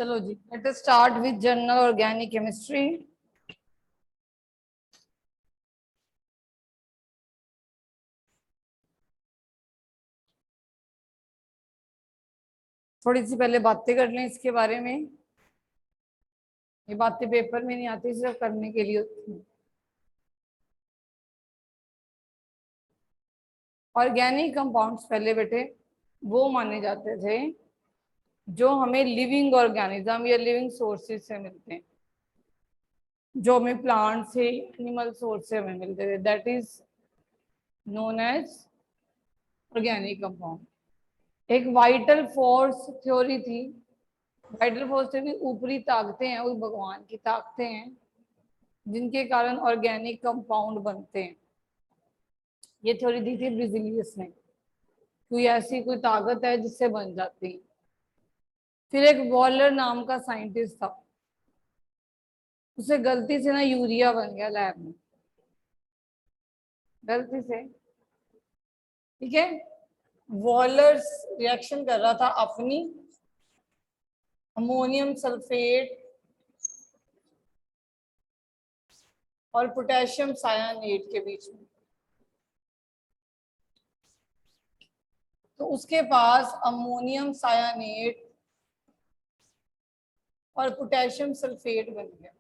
चलो जी, let us start with general organic chemistry. थोड़ी सी पहले बातें कर लें इसके बारे में। ये बातें पेपर में नहीं आती, सिर्फ करने के लिए होती हैं। ऑर्गेनिक कंपाउंड्स पहले बेटे वो माने जाते थे जो हमें लिविंग ऑर्गेनिज्म या लिविंग सोर्सेज से मिलते हैं, जो हमें प्लांट से एनिमल सोर्स से हमें मिलते थे। That is known as organic compound. एक वाइटल फोर्स थ्योरी थी। वाइटल फोर्स से भी ऊपरी ताकतें हैं, वो भगवान की ताकतें हैं जिनके कारण ऑर्गेनिक कंपाउंड बनते हैं। ये थ्योरी दी थी ब्रिजिलियस ने, कोई ऐसी कोई ताकत है जिससे बन जाती है। फिर एक वॉलर नाम का साइंटिस्ट था, उसे गलती से ना यूरिया बन गया लैब में, गलती से। ठीक है, वॉलर रिएक्शन कर रहा था अपनी अमोनियम सल्फेट और पोटेशियम सायानेट के बीच में। तो उसके पास अमोनियम सायानेट और पोटेशियम सल्फेट बन गया।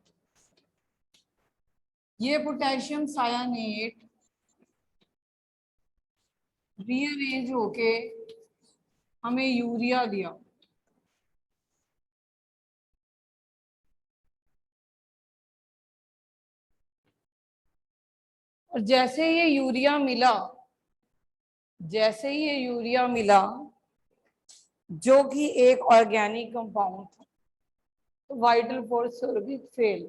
ये पोटेशियम सायानेट रीअरेंज होके हमें यूरिया दिया। और जैसे ये यूरिया मिला, जैसे ये यूरिया मिला जो कि एक ऑर्गेनिक कंपाउंड था, तो वाइटल फोर्स थ्योरी फेल।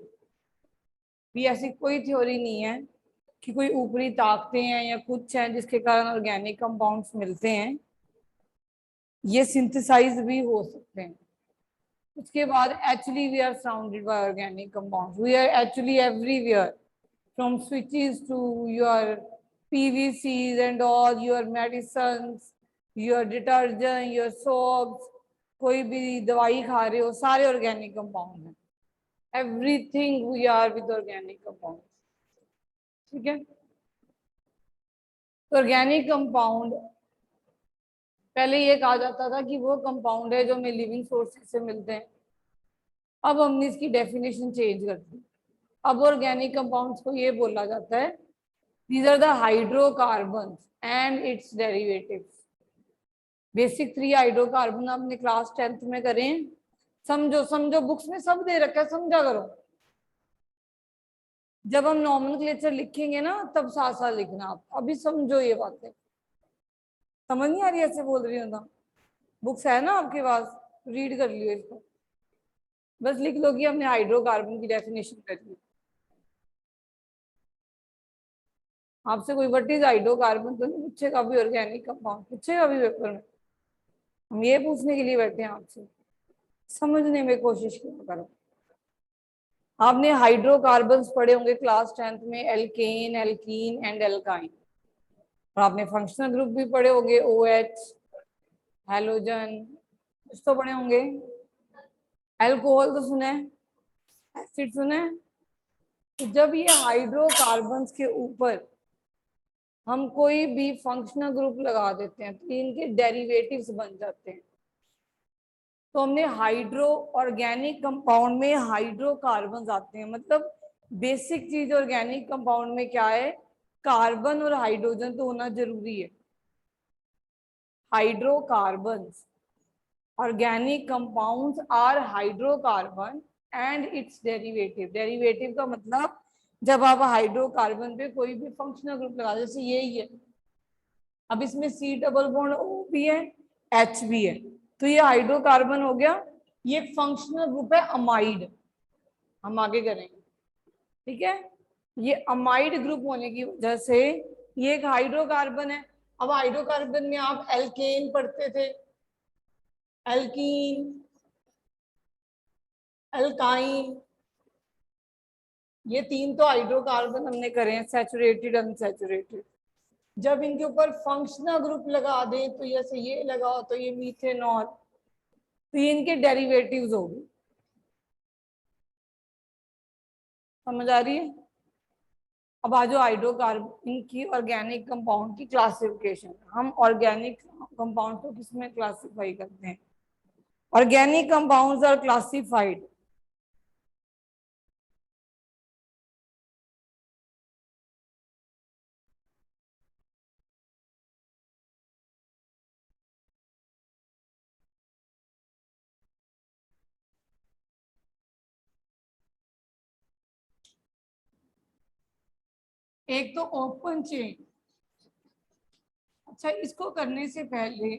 भी ऐसी कोई थ्योरी नहीं है कि कोई ऊपरी ताकतें हैं या कुछ हैं जिसके कारण ऑर्गेनिक कंपाउंड्स मिलते हैं। ये सिंथेसाइज भी हो सकते हैं। उसके बाद actually we are surrounded by organic compounds, we are actually everywhere, from switches to your PVCs and all your medicines, your detergent, your soaps, कोई भी दवाई खा रहे हो, सारे ऑर्गेनिक कंपाउंड हैं। Everything we are with organic compound. ठीक है, तो ऑर्गेनिक कंपाउंड पहले ये कहा जाता था कि वो कंपाउंड है जो हमें लिविंग सोर्सेज से मिलते हैं। अब हमने इसकी डेफिनेशन चेंज कर दी। अब ऑर्गेनिक कंपाउंड्स को ये बोला जाता है, these are the hydrocarbons and its derivatives। Basic 3 hydrocarbon आपने क्लास 10th में करें। समझो समझो, बुक्स में सब दे रखा है, समझा करो। जब हम नॉमेनक्लेचर लिखेंगे ना तब साथ साथ लिखना। आप अभी समझो ये बातें, समझ नहीं आ रही ऐसे बोल रही हूँ ना। बुक्स है ना आपके पास, रीड कर लियो इसको, बस लिख लो कि हमने हाइड्रोकार्बन की डेफिनेशन कर ली। आपसे कोई व्हाट इज हाइड्रोकार्बन तो नहीं पूछेगा, भी ऑर्गेनिक कंपाउंड पूछेगा भी पेपर में। हम ये पूछने के लिए बैठे हैं आपसे, समझने में कोशिश करो। आपने हाइड्रोकार्बन्स पढ़े होंगे क्लास 10th में, एल्केन, एल्कीन एंड एल्काइन। और आपने फंक्शनल ग्रुप भी पढ़े होंगे, OH, हैलोजन, कुछ तो पढ़े होंगे। अल्कोहल तो सुने, एसिड सुने। तो जब ये हाइड्रोकार्बन्स के ऊपर हम कोई भी फंक्शनल ग्रुप लगा देते हैं तो इनके डेरिवेटिव्स बन जाते हैं। तो हमने हाइड्रो ऑर्गेनिक कंपाउंड में हाइड्रोकार्बन आते हैं। मतलब बेसिक चीज ऑर्गेनिक कंपाउंड में क्या है, कार्बन और हाइड्रोजन तो होना जरूरी है। Hydrocarbons, organic compounds are hydrocarbon and its derivative. Derivative का मतलब जब आप हाइड्रोकार्बन पे कोई भी फंक्शनल ग्रुप लगा, जैसे यही है, अब इसमें C डबल बॉन्ड O भी है, H भी है, तो ये हाइड्रोकार्बन हो गया। ये फंक्शनल ग्रुप है अमाइड, हम आगे करेंगे। ठीक है, ये अमाइड ग्रुप होने की वजह से ये एक हाइड्रोकार्बन है। अब हाइड्रोकार्बन में आप एल्केन पढ़ते थे, एल्कीन, एल्काइन, ये 3 तो हाइड्रोकार्बन हमने करे हैं, सैचुरेटेड, अनसैचुरेटेड। जब इनके ऊपर फंक्शनल ग्रुप लगा दें, तो जैसे ये लगाओ तो ये मीथेनॉल, तो ये इनके डेरिवेटिव्स हो गए। समझ आ रही है? अब आ जाओ हाइड्रोकार्बन की ऑर्गेनिक कंपाउंड की क्लासिफिकेशन। हम ऑर्गेनिक कंपाउंड को किसमें क्लासिफाई करते हैं? ऑर्गेनिक कंपाउंड्स आर क्लासिफाइड एक तो ओपन चेन। अच्छा, इसको करने से पहले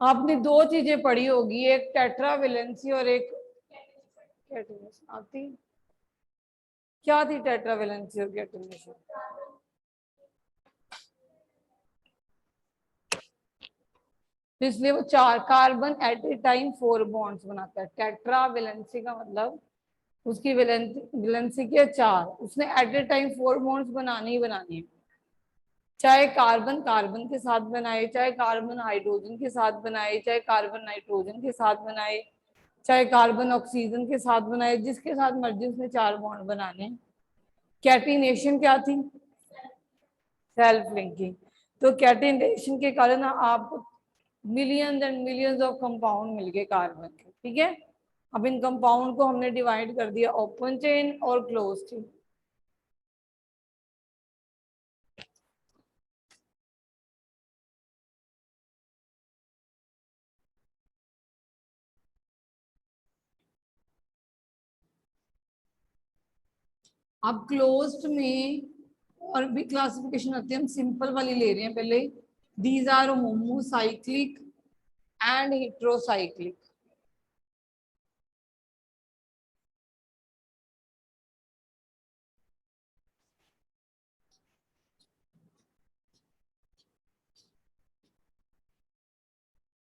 आपने दो चीजें पढ़ी होगी, एक टेट्रावेलेंसी और एक कैटेनेशन। आती क्या थी टेट्रावेलेंसी और कैटेनेशन? तो इसलिए वो चार carbon at a time 4 bonds बनाता है। टेट्रावेलेंसी का मतलब उसकी वैलेंसी की है 4, उसने एट ए टाइम 4 बॉन्ड्स बनानी ही बनानी है। चाहे कार्बन कार्बन के साथ बनाए, चाहे कार्बन हाइड्रोजन के साथ बनाए, चाहे कार्बन नाइट्रोजन के साथ बनाए, चाहे कार्बन ऑक्सीजन के साथ बनाए, जिसके साथ मर्जी उसने 4 बॉन्ड बनाने। कैटिनेशन क्या थी? Self linking. तो कैटिनेशन के कारण आप millions and millions of compound मिल गए कार्बन के। ठीक है, अब इन कंपाउंड को हमने डिवाइड कर दिया ओपन चेन और क्लोज चेन। अब क्लोज्ड में और भी क्लासिफिकेशन होती है, हम सिंपल वाली ले रहे हैं पहले। These are homocyclic and heterocyclic.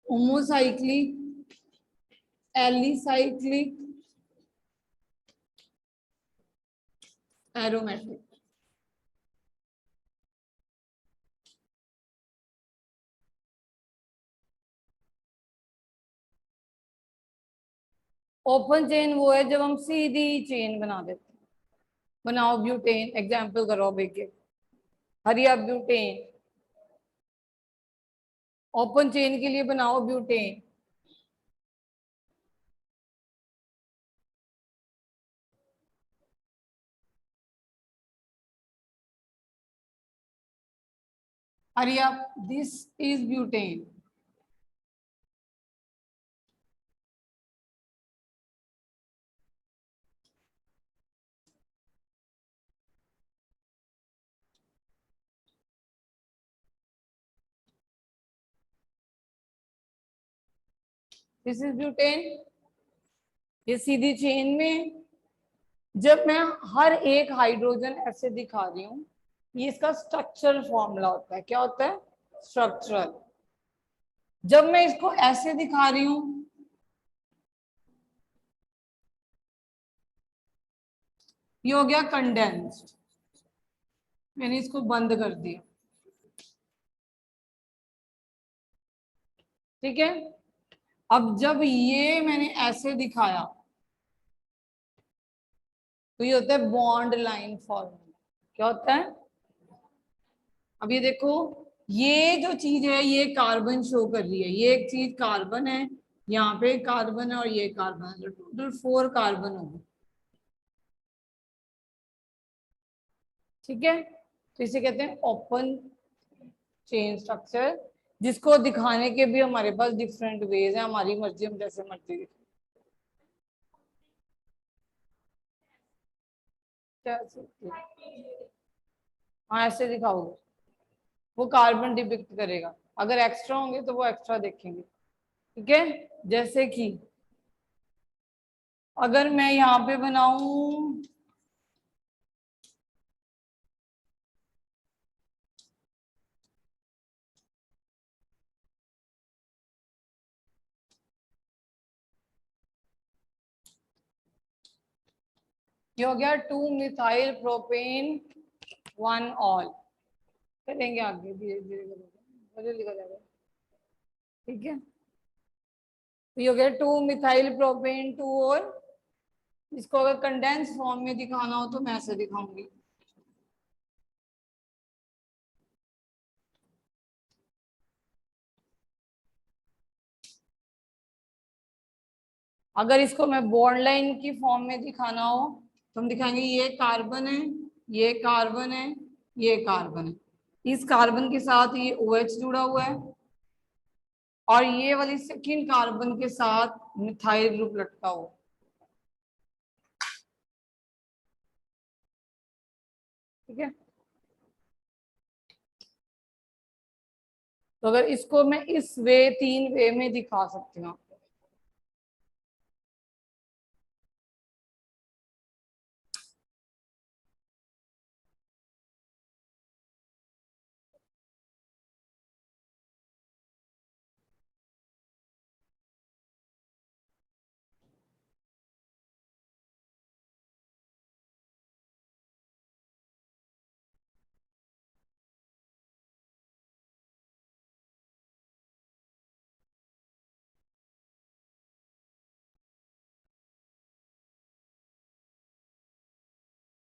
Homocyclic, alicyclic, aromatic. Open chain वो है जब हम सीधी चेन बना देते हैं। बनाओ ब्यूटेन, एग्जाम्पल करो अब एक एक। हरी अब ब्यूटेन, ओपन चेन के लिए बनाओ ब्यूटेन। हरी अब, this is butane. This is butane. ये सीधी चेन में जब मैं हर एक हाइड्रोजन ऐसे दिखा रही हूँ, ये इसका स्ट्रक्चरल फॉर्मूला होता है। क्या होता है? स्ट्रक्चरल। जब मैं इसको ऐसे दिखा रही हूँ, ये हो गया कंडेंस्ड। मैंने इसको बंद कर दिया। ठीक है, अब जब ये मैंने ऐसे दिखाया तो ये होता है बॉन्ड लाइन फॉर्मूला। क्या होता है? अब ये देखो, ये जो चीज है ये कार्बन शो कर रही है, ये एक चीज कार्बन है, यहाँ पे कार्बन है और ये कार्बन है, तो टोटल 4 कार्बन होंगे। ठीक है, तो इसे कहते हैं ओपन चेन स्ट्रक्चर, जिसको दिखाने के भी हमारे पास डिफरेंट वेज है, हमारी मर्जी, हम जैसे मर्जी। हाँ, ऐसे दिखाओगे वो कार्बन डिपिक्ट करेगा, अगर एक्स्ट्रा होंगे तो वो एक्स्ट्रा देखेंगे। ठीक है, जैसे कि अगर मैं यहाँ पे बनाऊं ये हो गया 2 मिथाइल प्रोपेन 1 ऑल। करेंगे आगे, धीरे धीरे करेंगे, लिखा जाएगा। ठीक है, तो ये हो गया 2 मिथाइल प्रोपेन 2 और इसको अगर कंडेंस फॉर्म में दिखाना हो तो मैं ऐसे दिखाऊंगी। अगर इसको मैं बॉन्ड लाइन की फॉर्म में दिखाना हो तो हम दिखाएंगे ये कार्बन है, ये कार्बन है, ये कार्बन है। इस कार्बन के साथ ये OH जुड़ा हुआ है और ये वाली सेकेंड कार्बन के साथ मिथाइल ग्रुप लटका हुआ। ठीक है, तो अगर इसको मैं इस वे 3 वे में दिखा सकती हूँ।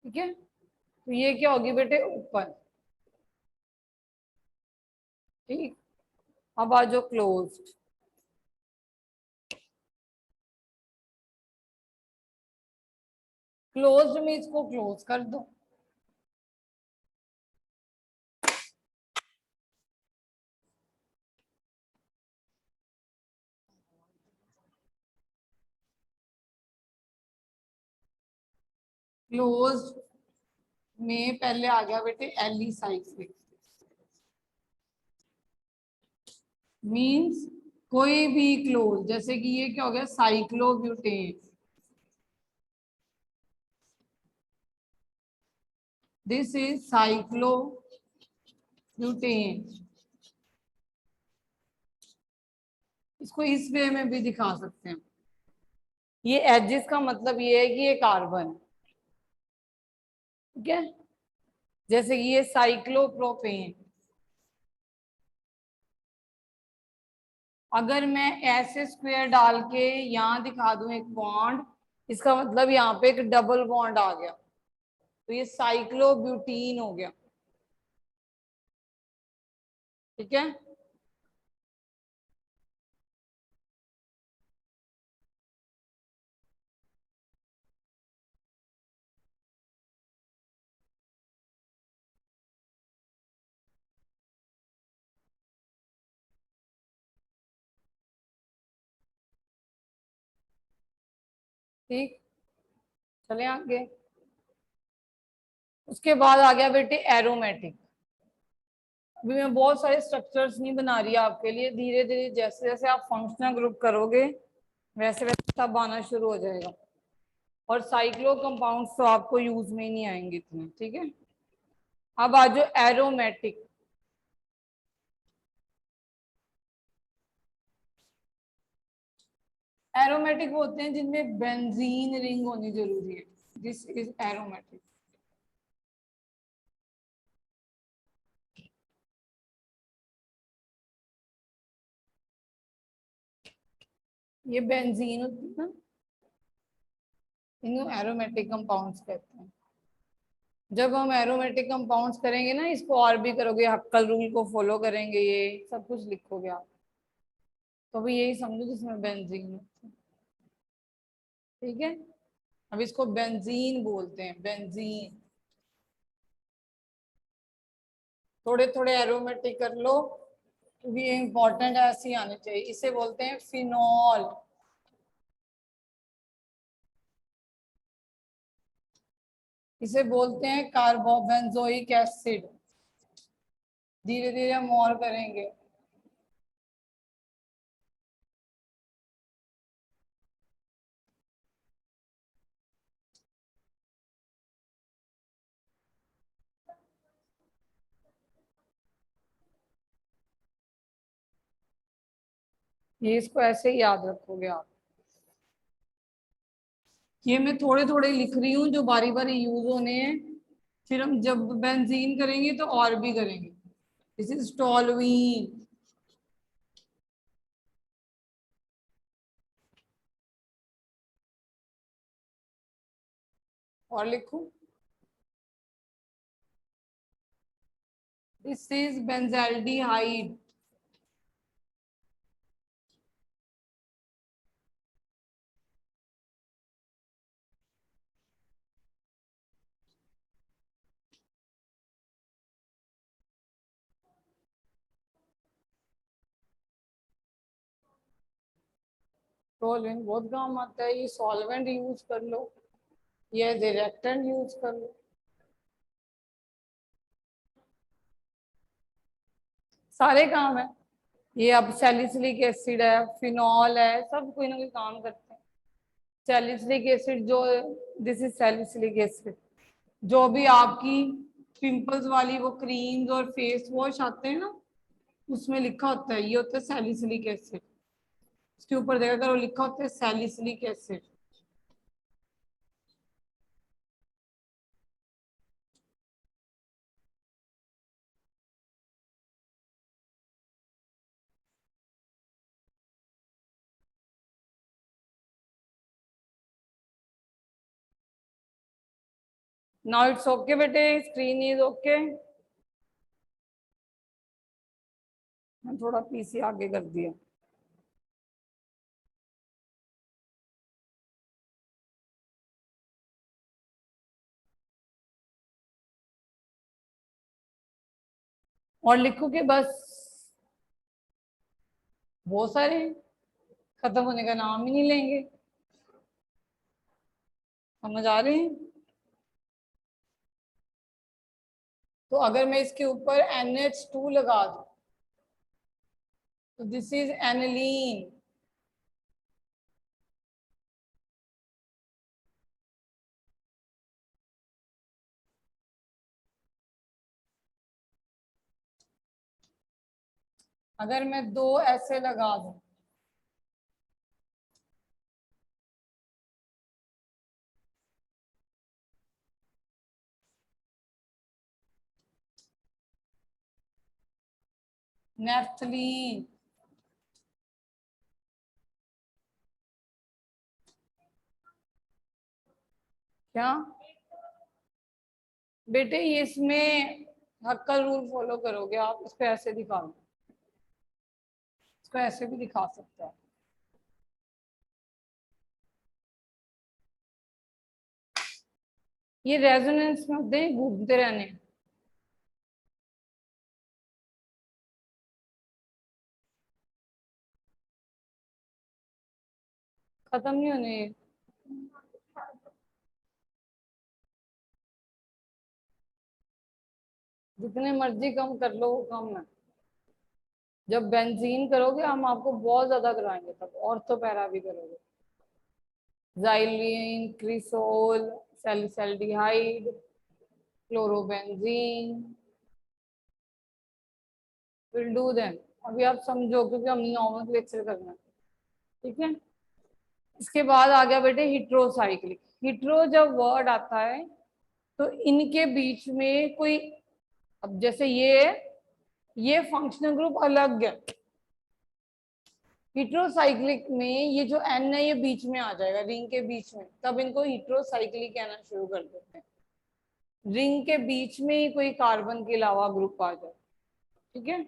ठीक है, तो ये क्या होगी बेटे, ऊपर। ठीक, अब आ जाओ क्लोज्ड। क्लोज्ड में इसको क्लोज कर दो। क्लोज्ड में पहले आ गया बेटे एलिसाइक्लिक, मींस कोई भी क्लोज, जैसे कि ये क्या हो गया, साइक्लोब्यूटेन। This is cyclobutane. इसको इस वे में भी दिखा सकते हैं। ये एजिस का मतलब ये है कि ये कार्बन। ठीक है, जैसे कि ये साइक्लोप्रोपेन। अगर मैं ऐसे स्क्वायर डाल के यहां दिखा दूं एक बॉन्ड, इसका मतलब यहाँ पे एक डबल बॉन्ड आ गया, तो ये साइक्लोब्यूटीन हो गया। ठीक है, ठीक, चले आगे। उसके बाद आ गया बेटे एरोमेटिक। अभी मैं बहुत सारे स्ट्रक्चर्स नहीं बना रही आपके लिए, धीरे धीरे जैसे जैसे आप फंक्शनल ग्रुप करोगे वैसे वैसे सब आना शुरू हो जाएगा। और साइक्लो कंपाउंड्स तो आपको यूज में ही नहीं आएंगे इतने। ठीक है, अब आ जाओ एरोमेटिक। एरोमेटिक वो होते हैं जिनमें बेंजीन रिंग होनी जरूरी है। This is aromatic. ये बेंजीन होती है ना, इनको एरोमेटिक कंपाउंड्स कहते हैं। जब हम एरोमेटिक कंपाउंड्स करेंगे ना, इसको और भी करोगे, हक्कल रूल को फॉलो करेंगे, ये सब कुछ लिखोगे आप, तो भी यही समझो जिसमें बेंजीन होती है। ठीक है, अब इसको बेंजीन बोलते हैं, बेंजीन। थोड़े थोड़े एरोमेटिक कर लो क्योंकि ये इंपॉर्टेंट है, ऐसे ही आने चाहिए। इसे बोलते हैं फिनॉल। इसे बोलते हैं कार्बोबेंजोइक एसिड। धीरे धीरे हम और करेंगे। ये इसको ऐसे ही याद रखोगे आप। ये मैं थोड़े थोड़े लिख रही हूँ जो बारी बारी यूज होने हैं, फिर हम जब बेंजीन करेंगे तो और भी करेंगे। This is toluene. और लिखूं, दिस इज बेंजाल्डिहाइड। टोलवेंट बहुत काम आता है, ये सॉल्वेंट यूज कर लो, ये रिएक्टेंट यूज कर लो, सारे काम है। ये अब सैलिसिलिक एसिड है, फिनॉल है, सब कोई ना कोई काम करते हैं। सैलिसिलिक एसिड जो, दिस इज सैलिसिलिक एसिड। जो भी आपकी पिंपल्स वाली वो क्रीम्स और फेस वॉश आते हैं ना, उसमें लिखा होता है, ये होता है सैलिसिलिक एसिड। उसके ऊपर देखा करो, लिखा होता है salicylic acid. Now it's okay बेटे, स्क्रीन इज ओके। मैं थोड़ा पीसी आगे कर दिया। और लिखो कि बस बहुत सारे खत्म होने का नाम ही नहीं लेंगे। समझ आ रहे हैं? तो अगर मैं इसके ऊपर NH2 लगा दूं, तो दिस इज एनिलीन। अगर मैं दो ऐसे लगा दूं, नेफ्थलीन। क्या बेटे, ये इसमें हक्कल रूल फॉलो करोगे आप, इसको ऐसे दिखा दो, इसको ऐसे भी दिखा सकते हैं। ये रेजोनेंस में होते हैं, घूमते रहने। खत्म नहीं होने ये। जितने मर्जी कम कर लो वो कम है। जब बेंजीन करोगे हम आपको बहुत ज्यादा करवाएंगे, तब ऑर्थो पैरा भी करोगे। Xylene, cresol, salicylaldehyde, chlorobenzene, will do them. अभी आप समझो, क्योंकि हमने नॉर्मल लेक्चर करना है, ठीक है। इसके बाद आ गया बेटे हिट्रोसाइक्लिक। हिट्रो जब वर्ड आता है तो इनके बीच में कोई, अब जैसे ये फंक्शनल ग्रुप अलग है। हिट्रोसाइक्लिक में ये जो एन है ये बीच में आ जाएगा, रिंग के बीच में, तब इनको हिट्रोसाइक्लिक कहना शुरू कर देते हैं। रिंग के बीच में ही कोई कार्बन के अलावा ग्रुप आ जाए, ठीक है।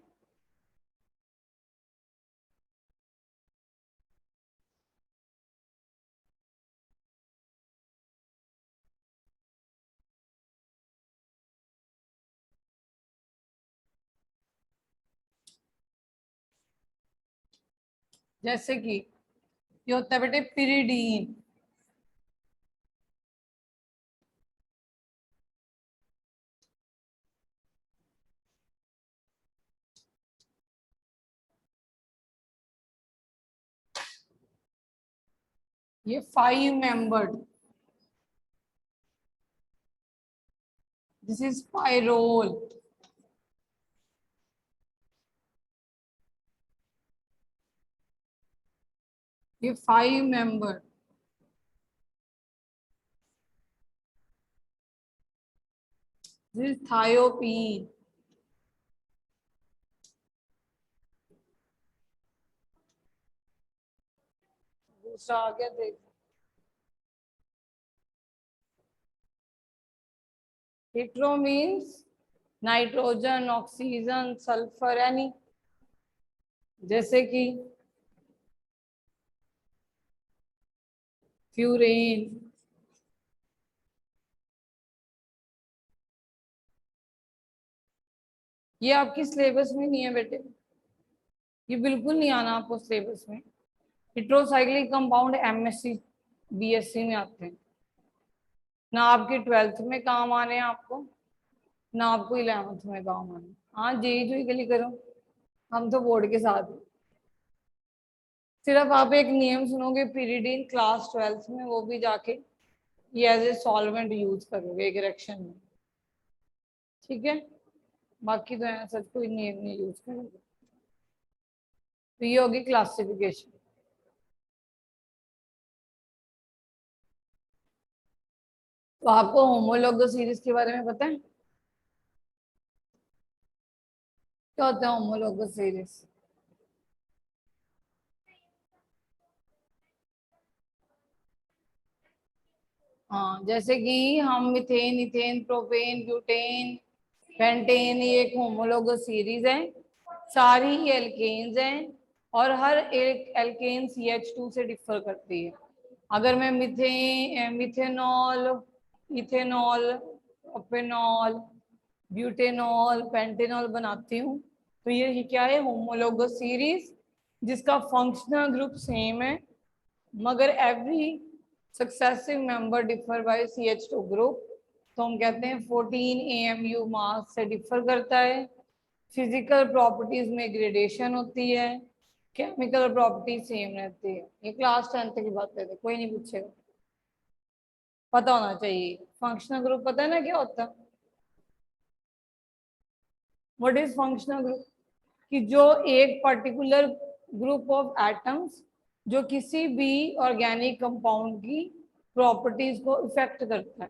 जैसे कि ये होता है बेटे पिरिडीन। ये 5 मेंबर्ड, दिस इज पायरोल। ये 5 मेंबर, दिस इज थायोपीन। दूसरा आ गया, देख। Hetero means nitrogen, oxygen, sulphur, any. जैसे कि फ्यूरेन, ये आपकी सिलेबस में नहीं है बेटे, ये बिल्कुल नहीं आना आपको सिलेबस में। हेट्रोसाइक्लिक कंपाउंड एमएससी बीएससी में आते हैं, ना आपके 12th में काम आने हैं आपको, ना आपको 11th में काम आने। हाँ जेई जो के लिए करो, हम तो बोर्ड के साथ हैं। सिर्फ आप एक नियम सुनोगे पीरियडिन क्लास 12th में, वो भी जाके ये एज ए सॉल्वेंट यूज करोगे एक रिएक्शन में, ठीक है। बाकी तो ऐसा कोई नियम नहीं यूज करोगे। तो ये होगी क्लासिफिकेशन। तो आपको होमोलॉगस सीरीज के बारे में पता है क्या होता है होमोलॉगस सीरीज? हाँ, जैसे कि हम methane, ethane, propane, butane, pentane, ये एक होमोलॉगस सीरीज है। सारी ही एल्केन्स हैं और हर एक एल्केन CH2 से डिफर करती है। अगर मैं methanol, ethanol, propanol, butanol, pentanol बनाती हूँ, तो ये क्या है? होमोलॉगस सीरीज, जिसका फंक्शनल ग्रुप सेम है मगर every successive member differ by CH2 group. तो हम कहते हैं 14 AMU मास से डिफर करता है। फिजिकल प्रॉपर्टीज में ग्रेडेशन होती है, केमिकल प्रॉपर्टी सेम रहती है। ये क्लास 10th की बात है, कोई नहीं पूछेगा, पता होना चाहिए। फंक्शनल ग्रुप पता है ना क्या होता है? What is functional group? कि जो एक पर्टिकुलर ग्रुप ऑफ एटम्स जो किसी भी ऑर्गेनिक कंपाउंड की प्रॉपर्टीज को इफेक्ट करता है।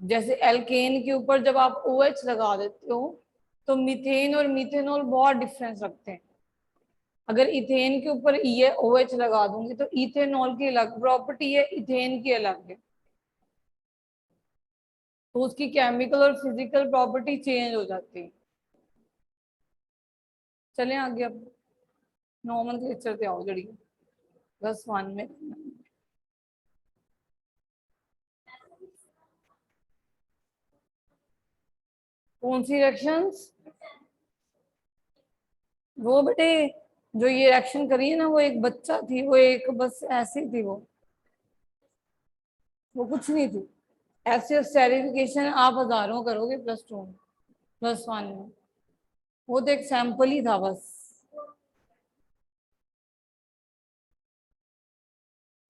जैसे एल्केन के ऊपर जब आप OH लगा देते हो तो मीथेन और मीथेनॉल बहुत डिफरेंस रखते हैं। अगर इथेन के ऊपर ये OH लगा दूंगी तो इथेनॉल की अलग प्रॉपर्टी है, इथेन की अलग है, तो उसकी केमिकल और फिजिकल प्रॉपर्टी चेंज हो जाती है। चलें आगे अब नॉमेनक्लेचर पे आओ जड़ी +1 में। कौन सी रिएक्शंस? वो बेटे जो ये रिएक्शन करी है ना, वो एक बच्चा थी, वो एक बस ऐसी थी, वो कुछ नहीं थी। ऐसे स्टेरिफिकेशन आप हजारों करोगे +2 में, +1 में, वो तो एक सैंपल ही था बस।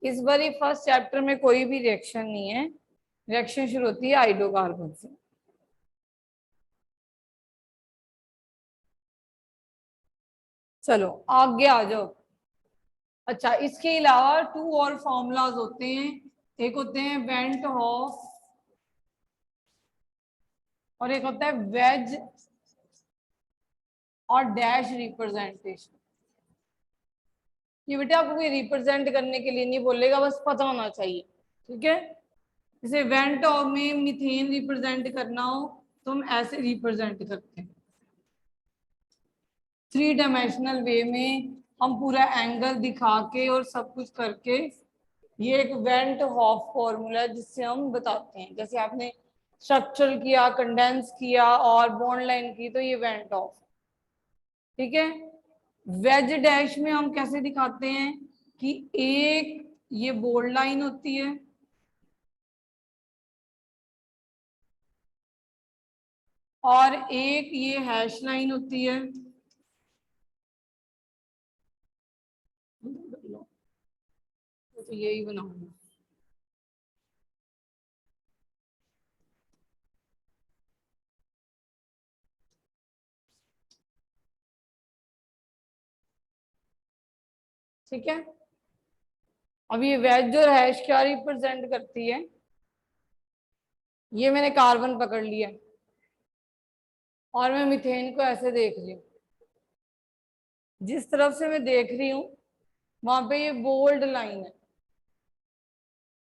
इस बार फर्स्ट चैप्टर में कोई भी रिएक्शन नहीं है, रिएक्शन शुरू होती है हाइड्रोकार्बन से। चलो आगे आ जाओ। अच्छा, इसके अलावा 2 और फॉर्मूलाज होते हैं। एक होते हैं वेंट हॉफ और एक होता है वेज और डैश रिप्रेजेंटेशन। ये बेटा आपको कोई रिप्रेजेंट करने के लिए नहीं बोलेगा, बस पता होना चाहिए, ठीक है। जैसे वेंट हॉफ में मीथेन रिप्रेजेंट करना हो तो हम ऐसे रिप्रेजेंट करते हैं। 3 डायमेंशनल वे में हम पूरा एंगल दिखा के और सब कुछ करके, ये एक वेंट हॉफ फॉर्मूला है जिससे हम बताते हैं। जैसे आपने स्ट्रक्चरल किया, कंडेंस किया और बॉन्ड लाइन की, तो ये वेंट हॉफ, ठीक है। वेज डैश में हम कैसे दिखाते हैं कि एक ये बोल्ड लाइन होती है और एक ये हैश लाइन होती है। तो यही बनाऊंगा। ठीक है, अब ये वेज और हैश क्या रिप्रेजेंट करती है? ये मैंने कार्बन पकड़ लिया और मैं मीथेन को ऐसे देख रही हूँ। जिस तरफ से मैं देख रही हूँ वहां पे ये बोल्ड लाइन है,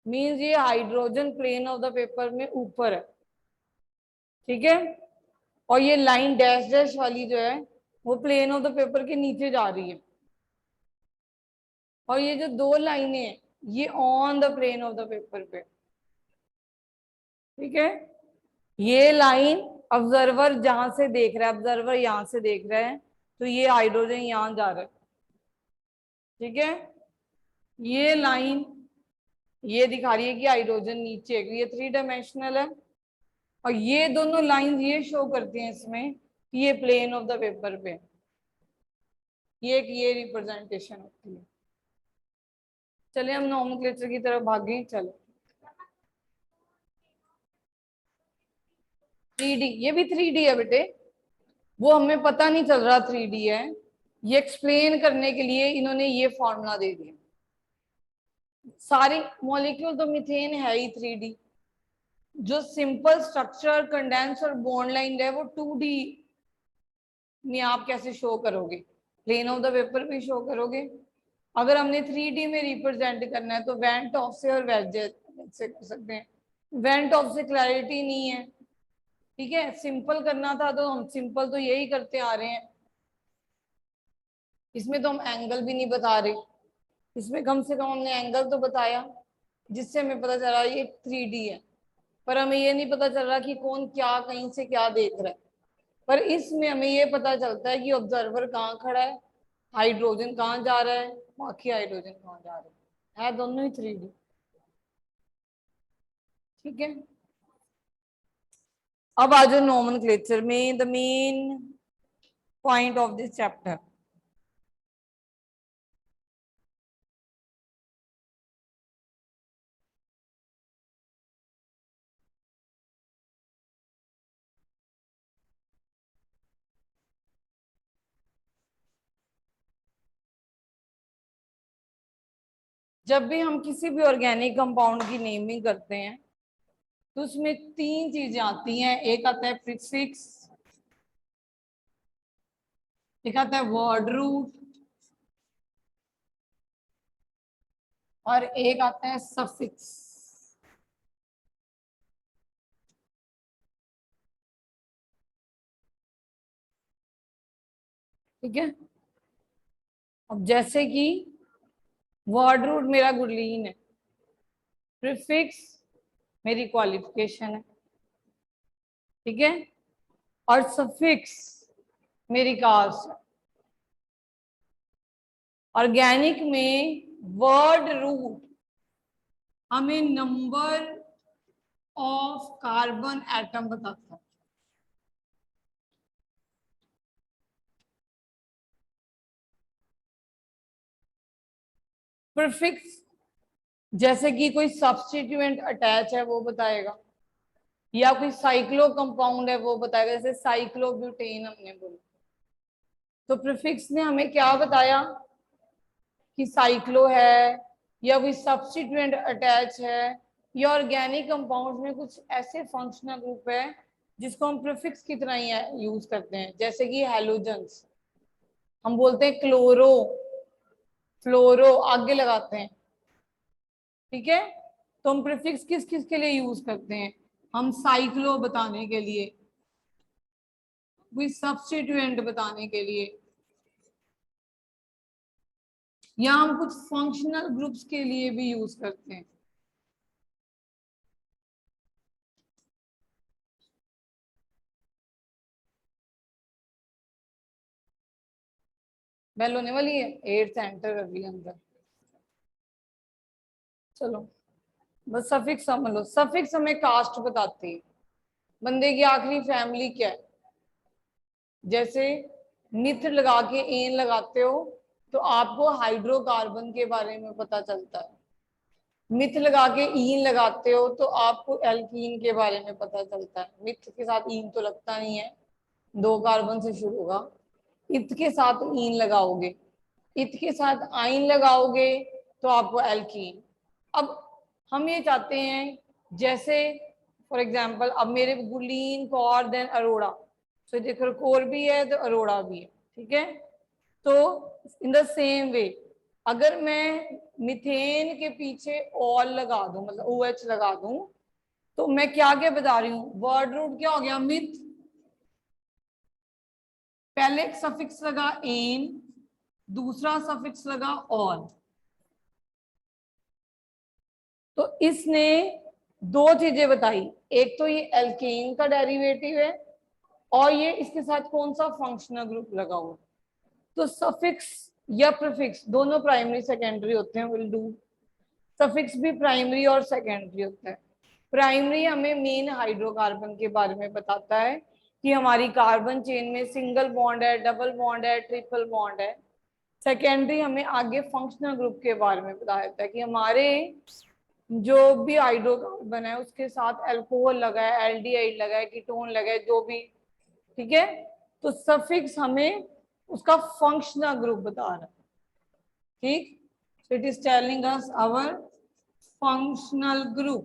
मींस ये hydrogen plane of the paper में ऊपर है। ठीक है। और ये लाइन डैश डैश वाली जो है वो प्लेन ऑफ द पेपर के नीचे जा रही है, और ये जो दो लाइनें हैं ये on the plane of the paper पे। ठीक है, ये लाइन ऑब्जर्वर जहां से देख रहा है, ऑब्जर्वर यहां से देख रहा है, तो ये हाइड्रोजन यहां जा रहा है। ठीक है, ये लाइन ये दिखा रही है कि हाइड्रोजन नीचे है, ये 3 डायमेंशनल है। और ये दोनों लाइन ये शो करती हैं इसमें कि ये प्लेन ऑफ द पेपर पे, ये रिप्रेजेंटेशन होती है। चलिए हम नोमेनक्लेचर की तरफ भागे। चलो 3D, ये भी 3D है बेटे, वो हमें पता नहीं चल रहा 3D है, ये एक्सप्लेन करने के लिए इन्होंने ये फॉर्मूला दे दिया। सारी मॉलिक्यूल तो मीथेन है ही 3D, जो सिंपल स्ट्रक्चर कंडेंस और बॉन्ड लाइन है वो 2D में आप कैसे शो करोगे, प्लेन ऑफ द पेपर भी शो करोगे। अगर हमने 3D में रिप्रेजेंट करना है तो वेंट ऑफ से और वेजेस से कर सकते हैं। वेंट ऑफ से क्लैरिटी नहीं है, ठीक है, सिंपल करना था तो हम सिंपल तो यही करते आ रहे हैं, इसमें तो हम एंगल भी नहीं बता रहे, इसमें कम से कम हमने एंगल तो बताया जिससे हमें पता चला ये 3D है। पर हमें ये नहीं पता चल रहा कि कौन क्या कहीं से क्या देख रहा है, पर इसमें हमें ये पता चलता है कि ऑब्जर्वर कहाँ खड़ा है, हाइड्रोजन कहाँ जा रहा है, बाकी हाइड्रोजन कहाँ जा रहा है दोनों ही 3D। ठीक है, अब आ जाओ नोमेनक्लेचर में, the main point of this chapter. जब भी हम किसी भी ऑर्गेनिक कंपाउंड की नेमिंग करते हैं तो उसमें 3 चीजें आती हैं, एक आता है प्रीफिक्स, एक आता है वर्ड रूट, और एक आता है सफिक्स। ठीक है, अब जैसे कि वर्ड रूट मेरा गुडलीन है, प्रीफिक्स मेरी क्वालिफिकेशन है, ठीक है, और सफिक्स मेरी कास्ट है। ऑर्गेनिक में वर्ड रूट हमें नंबर ऑफ कार्बन एटम बताता है, प्रीफिक्स जैसे कि कोई सब्स्टिट्यूएंट अटैच है वो बताएगा, या कोई साइक्लो कंपाउंड है वो बताएगा, जैसे साइक्लोब्यूटेन हमने बोला, तो प्रीफिक्स ने हमें क्या बताया कि साइक्लो है, या कोई सब्स्टिट्यूएंट अटैच है, या ऑर्गेनिक कंपाउंड में कुछ ऐसे फंक्शनल ग्रुप है जिसको हम प्रीफिक्स की तरह ही यूज करते हैं, जैसे कि हैलोजेंस, हम बोलते हैं क्लोरो फ्लोरो आगे लगाते हैं। ठीक है, तो हम प्रीफिक्स किस किस के लिए यूज करते हैं, हम साइक्लो बताने के लिए, कोई सब्स्टिट्यूएंट बताने के लिए, या हम कुछ फंक्शनल ग्रुप्स के लिए भी यूज करते हैं। बेल होने वाली है, 8th एंटर कर लिया अंदर। चलो बस सफिक्स समझ लो, सफिक्स हमें कास्ट बताती है, बंदे की आखिरी फैमिली क्या है। जैसे मिथ लगा के एन लगाते हो तो आपको हाइड्रोकार्बन के बारे में पता चलता है, मिथ लगा के ईन लगाते हो तो आपको एल्कीन के बारे में पता चलता है। मिथ के साथ ईन तो लगता नहीं है, 2 कार्बन से शुरू होगा, इत के साथ ईन लगाओगे, इत के साथ आइन लगाओगे तो आपको एल्कीन। अब हम ये चाहते हैं, जैसे फॉर एग्जांपल अब मेरे गुलीन कॉर देन अरोड़ा, तो देखो कोर भी है तो अरोड़ा भी है। ठीक है, तो इन द सेम वे अगर मैं मिथेन के पीछे ऑल लगा दूं, मतलब OH लगा दूं, तो मैं क्या क्या बता रही हूँ, वर्ड रूट क्या हो गया, मिथ, पहले एक सफिक्स लगा एन, दूसरा सफिक्स लगा ऑन। तो इसने दो चीजें बताई, एक तो ये एल्केन का डेरिवेटिव है और ये इसके साथ कौन सा फंक्शनल ग्रुप लगा हुआ। तो सफिक्स या प्रीफिक्स दोनों प्राइमरी सेकेंडरी होते हैं, विल डू। सफिक्स भी प्राइमरी और सेकेंडरी होता है। प्राइमरी हमें मेन हाइड्रोकार्बन के बारे में बताता है कि हमारी कार्बन चेन में सिंगल बॉन्ड है, डबल बॉन्ड है, ट्रिपल बॉन्ड है। सेकेंडरी हमें आगे फंक्शनल ग्रुप के बारे में बताता है कि हमारे जो भी हाइड्रोकार्बन है उसके साथ अल्कोहल लगा है, एल्डिहाइड लगा है, कीटोन लगा है, जो भी, ठीक है। तो सफिक्स हमें उसका फंक्शनल ग्रुप बता रहा है, ठीक। So it is telling us our functional group.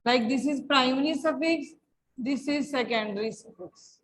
Like this is primary suffix, this is secondary suffix.